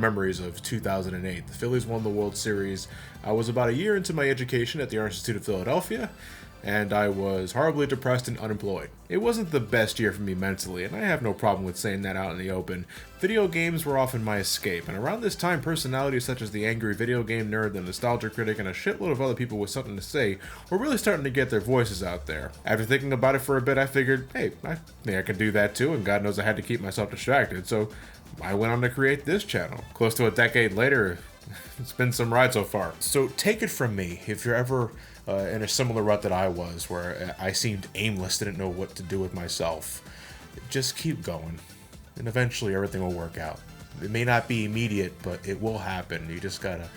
memories of 2008. The Phillies won the World Series. I was about a year into my education at the Art Institute of Philadelphia, and I was horribly depressed and unemployed. It wasn't the best year for me mentally, and I have no problem with saying that out in the open. Video games were often my escape, and around this time, personalities such as the angry video game nerd, the nostalgia critic, and a shitload of other people with something to say were really starting to get their voices out there. After thinking about it for a bit, I figured, hey, I think I could do that too, and God knows I had to keep myself distracted, so I went on to create this channel. Close to a decade later, it's been some ride so far. So take it from me, if you're ever in a similar rut that I was, where I seemed aimless, didn't know what to do with myself, just keep going, and eventually everything will work out. It may not be immediate, but it will happen. You just gotta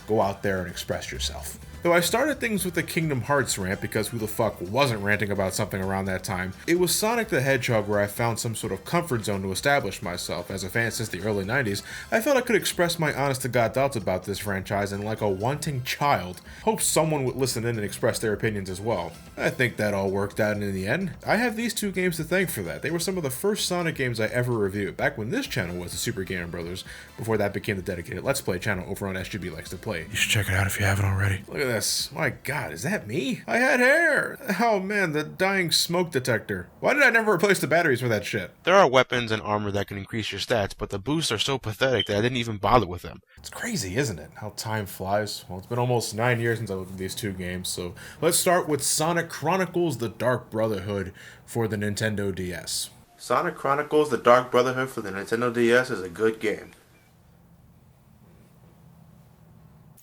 go out there and express yourself. Though I started things with the Kingdom Hearts rant, because who the fuck wasn't ranting about something around that time, it was Sonic the Hedgehog where I found some sort of comfort zone to establish myself. As a fan since the early 90s, I felt I could express my honest-to-God thoughts about this franchise, and like a wanting child, hope someone would listen in and express their opinions as well. I think that all worked out in the end. I have these two games to thank for that. They were some of the first Sonic games I ever reviewed, back when this channel was the Super Gamer Brothers, before that became the dedicated Let's Play channel over on SGB Likes to Play. You should check it out if you haven't already. Look at this. My God, is that me? I had hair. Oh man, the dying smoke detector. Why did I never replace the batteries for that shit? There are weapons and armor that can increase your stats, but the boosts are so pathetic that I didn't even bother with them. It's crazy, isn't it? How time flies. Well, it's been almost 9 years since I looked at these two games, so let's start with Sonic Chronicles: The Dark Brotherhood for the Nintendo DS. Sonic Chronicles: The Dark Brotherhood for the Nintendo DS is a good game.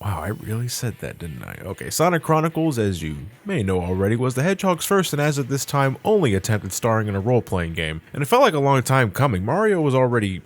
Wow, I really said that, didn't I? Okay, Sonic Chronicles, as you may know already, was the Hedgehog's first and as of this time only attempt at starring in a role-playing game. And it felt like a long time coming. Mario was already...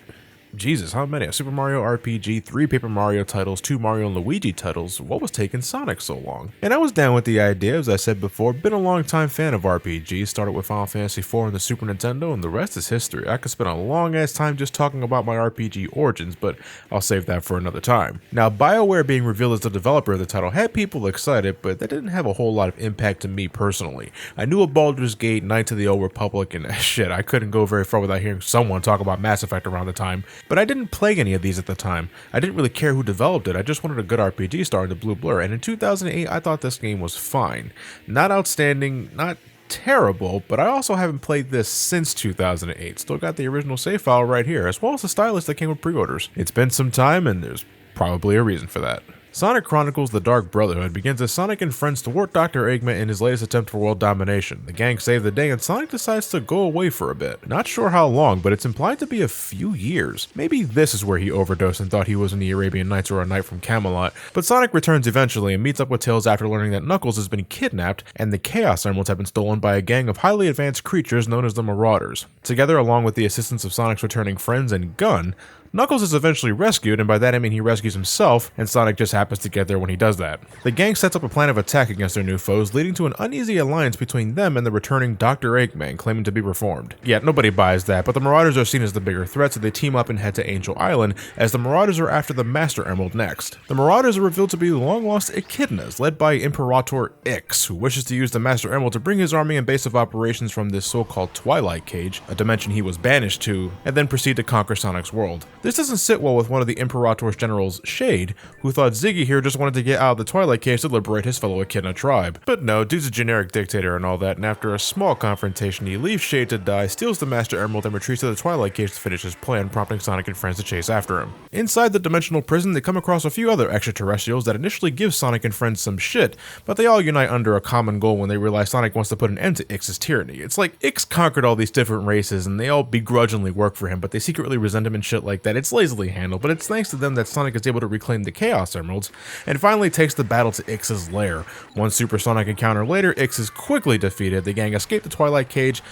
Jesus, how many? A Super Mario RPG, 3 Paper Mario titles, 2 Mario and Luigi titles. What was taking Sonic so long? And I was down with the idea, as I said before, been a long time fan of RPGs, started with Final Fantasy IV on the Super Nintendo, and the rest is history. I could spend a long ass time just talking about my RPG origins, but I'll save that for another time. Now, Bioware being revealed as the developer of the title had people excited, but that didn't have a whole lot of impact to me personally. I knew of Baldur's Gate, Knights of the Old Republic, and shit, I couldn't go very far without hearing someone talk about Mass Effect around the time. But I didn't play any of these at the time. I didn't really care who developed it, I just wanted a good RPG starring the Blue Blur, and in 2008 I thought this game was fine. Not outstanding, not terrible, but I also haven't played this since 2008. Still got the original save file right here, as well as the stylus that came with pre-orders. It's been some time, and there's probably a reason for that. Sonic Chronicles: The Dark Brotherhood begins as Sonic and friends thwart Dr. Eggman in his latest attempt for world domination. The gang save the day and Sonic decides to go away for a bit. Not sure how long, but it's implied to be a few years. Maybe this is where he overdosed and thought he was in the Arabian Nights or a Knight from Camelot. But Sonic returns eventually and meets up with Tails after learning that Knuckles has been kidnapped and the Chaos Emeralds have been stolen by a gang of highly advanced creatures known as the Marauders. Together, along with the assistance of Sonic's returning friends and Gun, Knuckles is eventually rescued, and by that I mean he rescues himself, and Sonic just happens to get there when he does that. The gang sets up a plan of attack against their new foes, leading to an uneasy alliance between them and the returning Dr. Eggman, claiming to be reformed. Yet nobody buys that, but the Marauders are seen as the bigger threat, so they team up and head to Angel Island, as the Marauders are after the Master Emerald next. The Marauders are revealed to be long-lost echidnas, led by Imperator Ix, who wishes to use the Master Emerald to bring his army and base of operations from this so-called Twilight Cage, a dimension he was banished to, and then proceed to conquer Sonic's world. This doesn't sit well with one of the Imperator's generals, Shade, who thought Ziggy here just wanted to get out of the Twilight Cage to liberate his fellow Echidna tribe. But no, dude's a generic dictator and all that, and after a small confrontation, he leaves Shade to die, steals the Master Emerald, and retreats to the Twilight Cage to finish his plan, prompting Sonic and friends to chase after him. Inside the dimensional prison, they come across a few other extraterrestrials that initially give Sonic and friends some shit, but they all unite under a common goal when they realize Sonic wants to put an end to Ix's tyranny. It's like Ix conquered all these different races, and they all begrudgingly work for him, but they secretly resent him and shit like that. It's lazily handled, but it's thanks to them that Sonic is able to reclaim the Chaos Emeralds, and finally takes the battle to Ix's lair. One supersonic encounter later, Ix is quickly defeated, the gang escape the Twilight Cage,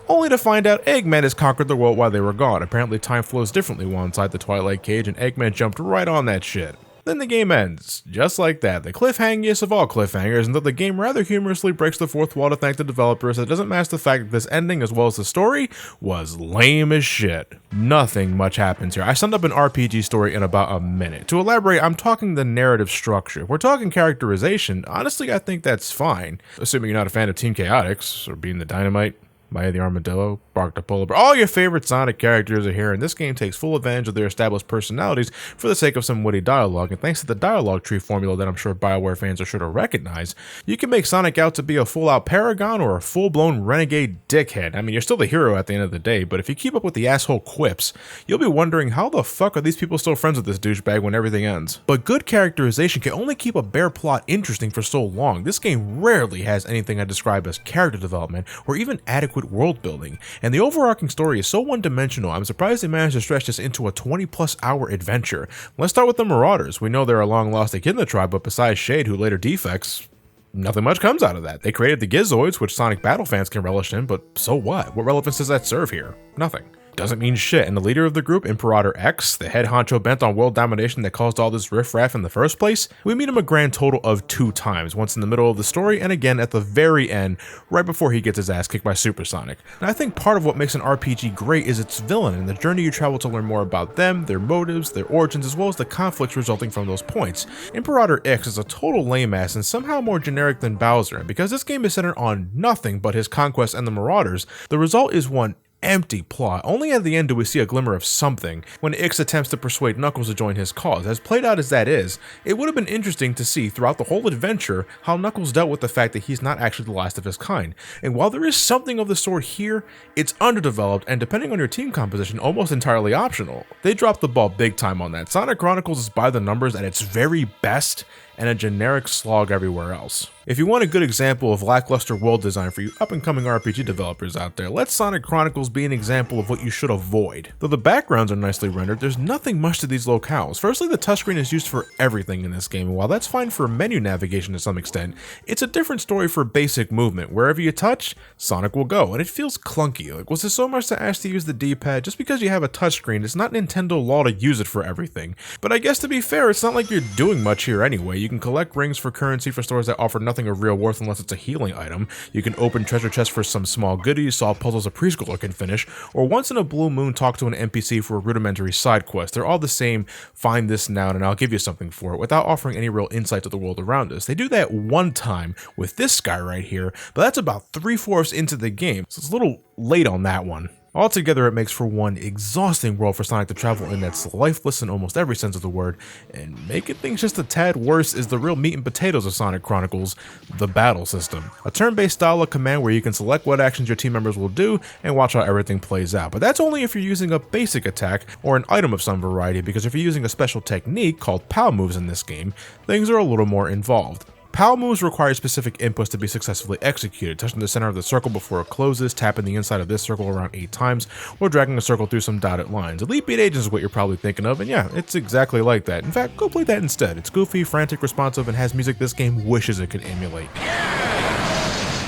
only to find out Eggman has conquered the world while they were gone. Apparently time flows differently while inside the Twilight Cage, and Eggman jumped right on that shit. Then the game ends, just like that, the cliffhangiest of all cliffhangers, and though the game rather humorously breaks the fourth wall to thank the developers, it doesn't mask the fact that this ending, as well as the story, was lame as shit. Nothing much happens here. I summed up an RPG story in about a minute. To elaborate, I'm talking the narrative structure. If we're talking characterization, honestly I think that's fine, assuming you're not a fan of Team Chaotix, or being the Dynamite. Maya the Armadillo, Bark the Polar Bear. All your favorite Sonic characters are here, and this game takes full advantage of their established personalities for the sake of some witty dialogue. And thanks to the dialogue tree formula that I'm sure Bioware fans are sure to recognize, you can make Sonic out to be a full-out paragon or a full-blown renegade dickhead. I mean, you're still the hero at the end of the day, but if you keep up with the asshole quips, you'll be wondering how the fuck are these people still friends with this douchebag when everything ends. But good characterization can only keep a bare plot interesting for so long. This game rarely has anything I describe as character development or even adequate world building, and the overarching story is so one-dimensional. I'm surprised they managed to stretch this into a 20+ hour adventure. Let's start with the Marauders. We know they're a long-lost Echidna tribe, but besides Shade, who later defects, nothing much comes out of that. They created the Gizoids, which Sonic Battle fans can relish in, but so what? What relevance does that serve here? Nothing. Doesn't mean shit. And the leader of the group, Imperator X, the head honcho bent on world domination that caused all this riffraff in the first place, we meet him a grand total of 2 times, once in the middle of the story and again at the very end, right before he gets his ass kicked by Supersonic. And I think part of what makes an RPG great is its villain and the journey you travel to learn more about them, their motives, their origins, as well as the conflicts resulting from those points. Imperator X is a total lame ass and somehow more generic than Bowser, and because this game is centered on nothing but his conquest and the Marauders, the result is one empty plot. Only at the end do we see a glimmer of something, when Ix attempts to persuade Knuckles to join his cause. As played out as that is, it would have been interesting to see throughout the whole adventure how Knuckles dealt with the fact that he's not actually the last of his kind. And while there is something of the sort here, it's underdeveloped and, depending on your team composition, almost entirely optional. They dropped the ball big time on that. Sonic Chronicles is by the numbers at its very best, and a generic slog everywhere else. If you want a good example of lackluster world design for you up-and-coming RPG developers out there, let Sonic Chronicles be an example of what you should avoid. Though the backgrounds are nicely rendered, there's nothing much to these locales. Firstly, the touchscreen is used for everything in this game, and while that's fine for menu navigation to some extent, it's a different story for basic movement. Wherever you touch, Sonic will go, and it feels clunky. Like, was there so much to ask to use the D-pad? Just because you have a touchscreen, it's not Nintendo law to use it for everything. But I guess to be fair, it's not like you're doing much here anyway. You can collect rings for currency for stores that offer nothing of real worth unless it's a healing item. You can open treasure chests for some small goodies, solve puzzles a preschooler can finish, or once in a blue moon talk to an NPC for a rudimentary side quest. They're all the same, find this noun and I'll give you something for it, without offering any real insight to the world around us. They do that one time with this guy right here, but that's about 3/4 into the game, so it's a little late on that one. Altogether, it makes for one exhausting world for Sonic to travel in that's lifeless in almost every sense of the word, and making things just a tad worse is the real meat and potatoes of Sonic Chronicles, the battle system. A turn-based style of command where you can select what actions your team members will do and watch how everything plays out, but that's only if you're using a basic attack or an item of some variety, because if you're using a special technique called POW moves in this game, things are a little more involved. POW moves require specific inputs to be successfully executed, touching the center of the circle before it closes, tapping the inside of this circle around 8 times, or dragging a circle through some dotted lines. Elite Beat Agents is what you're probably thinking of, and yeah, it's exactly like that. In fact, go play that instead. It's goofy, frantic, responsive, and has music this game wishes it could emulate.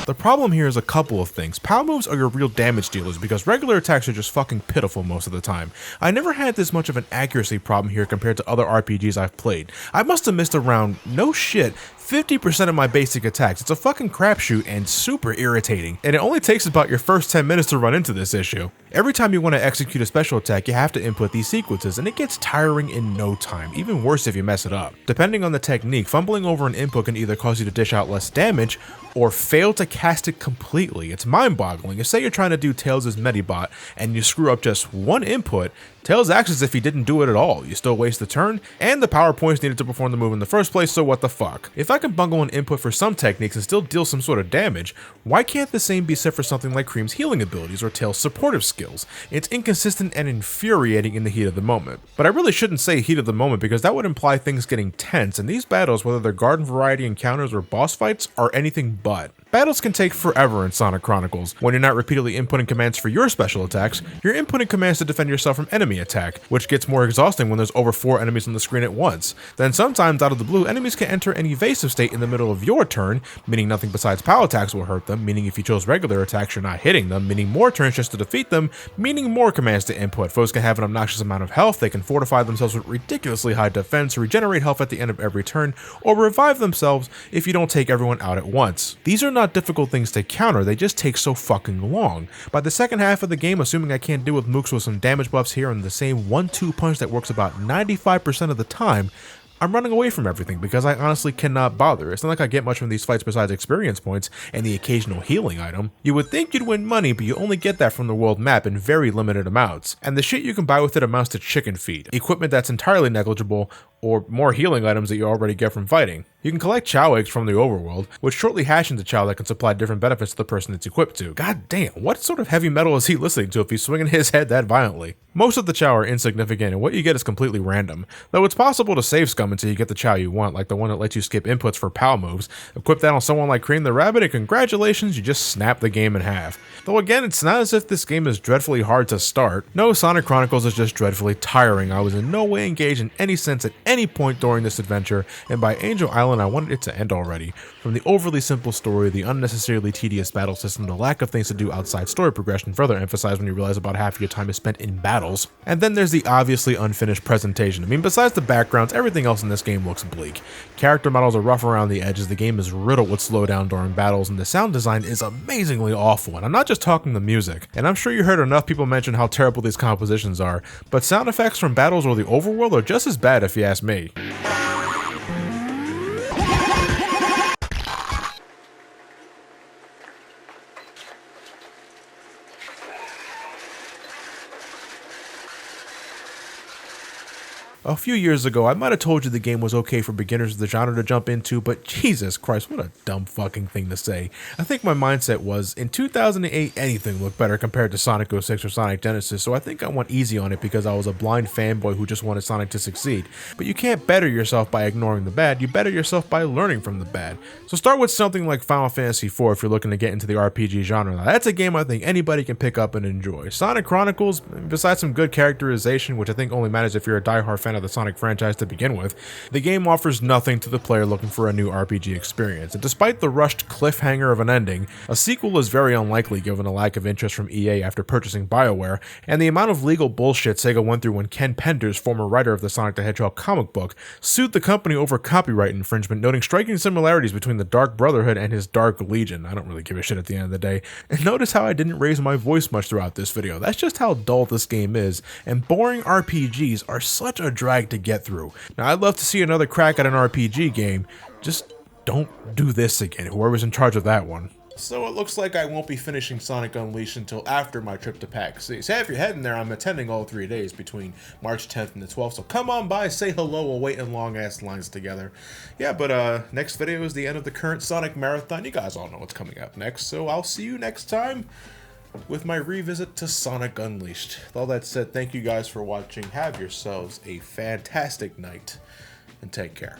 The problem here is a couple of things. POW moves are your real damage dealers because regular attacks are just fucking pitiful most of the time. I never had this much of an accuracy problem here compared to other RPGs I've played. I must have missed around, no shit, 50% of my basic attacks. It's a fucking crapshoot and super irritating, and it only takes about your first 10 minutes to run into this issue. Every time you want to execute a special attack, you have to input these sequences, and it gets tiring in no time, even worse if you mess it up. Depending on the technique, fumbling over an input can either cause you to dish out less damage, or fail to cast it completely. It's mind-boggling. If say you're trying to do Tails' Medibot, and you screw up just one input, Tails acts as if he didn't do it at all. You still waste the turn, and the power points needed to perform the move in the first place, so what the fuck? If I can bungle an input for some techniques and still deal some sort of damage, why can't the same be said for something like Cream's healing abilities or Tails' supportive skills? It's inconsistent and infuriating in the heat of the moment. But I really shouldn't say heat of the moment because that would imply things getting tense, and these battles, whether they're garden variety encounters or boss fights, are anything but. Battles can take forever in Sonic Chronicles. When you're not repeatedly inputting commands for your special attacks, you're inputting commands to defend yourself from enemy attack, which gets more exhausting when there's over 4 enemies on the screen at once. Then sometimes, out of the blue, enemies can enter an evasive state in the middle of your turn, meaning nothing besides POW attacks will hurt them, meaning if you chose regular attacks you're not hitting them, meaning more turns just to defeat them, meaning more commands to input. Foes can have an obnoxious amount of health, they can fortify themselves with ridiculously high defense, regenerate health at the end of every turn, or revive themselves if you don't take everyone out at once. These are not difficult things to counter, they just take so fucking long. By the second half of the game, assuming I can't deal with mooks with some damage buffs here and the same 1-2 punch that works about 95% of the time, I'm running away from everything because I honestly cannot bother. It's not like I get much from these fights besides experience points and the occasional healing item. You would think you'd win money, but you only get that from the world map in very limited amounts. And the shit you can buy with it amounts to chicken feed, equipment that's entirely negligible, or more healing items that you already get from fighting. You can collect Chow eggs from the overworld, which shortly hatch into Chow that can supply different benefits to the person it's equipped to. God damn, what sort of heavy metal is he listening to if he's swinging his head that violently? Most of the Chow are insignificant, and what you get is completely random, though it's possible to save scum until you get the Chow you want, like the one that lets you skip inputs for POW moves. Equip that on someone like Cream the Rabbit, and congratulations, you just snap the game in half. Though again, it's not as if this game is dreadfully hard to start. No, Sonic Chronicles is just dreadfully tiring. I was in no way engaged in any sense at any point during this adventure, and by Angel Island I wanted it to end already. From the overly simple story, the unnecessarily tedious battle system, the lack of things to do outside story progression, further emphasized when you realize about half of your time is spent in battles. And then there's the obviously unfinished presentation. I mean, besides the backgrounds, everything else in this game looks bleak. Character models are rough around the edges, the game is riddled with slowdown during battles, and the sound design is amazingly awful. And I'm not just talking the music. And I'm sure you heard enough people mention how terrible these compositions are, but sound effects from battles or the overworld are just as bad if you ask me. A few years ago, I might have told you the game was okay for beginners of the genre to jump into, but Jesus Christ, what a dumb fucking thing to say. I think my mindset was, in 2008, anything looked better compared to Sonic 06 or Sonic Genesis, so I think I went easy on it because I was a blind fanboy who just wanted Sonic to succeed. But you can't better yourself by ignoring the bad, you better yourself by learning from the bad. So start with something like Final Fantasy IV if you're looking to get into the RPG genre. Now, that's a game I think anybody can pick up and enjoy. Sonic Chronicles, besides some good characterization, which I think only matters if you're a diehard fan of the Sonic franchise to begin with, the game offers nothing to the player looking for a new RPG experience. And despite the rushed cliffhanger of an ending, a sequel is very unlikely given a lack of interest from EA after purchasing Bioware, and the amount of legal bullshit Sega went through when Ken Penders, former writer of the Sonic the Hedgehog comic book, sued the company over copyright infringement, noting striking similarities between the Dark Brotherhood and his Dark Legion. I don't really give a shit at the end of the day. And notice how I didn't raise my voice much throughout this video. That's just how dull this game is, and boring RPGs are such a drag to get through. Now, I'd love to see another crack at an RPG game. Just don't do this again, whoever's in charge of that one. So it looks like I won't be finishing Sonic Unleashed until after my trip to PAX East. Hey, if you're heading there, I'm attending all 3 days between March 10th and the 12th, so come on by, say hello, we'll wait in long-ass lines together. Yeah, but next video is the end of the current Sonic Marathon. You guys all know what's coming up next, so I'll see you next time with my revisit to Sonic Unleashed. With all that said, thank you guys for watching. Have yourselves a fantastic night, and take care.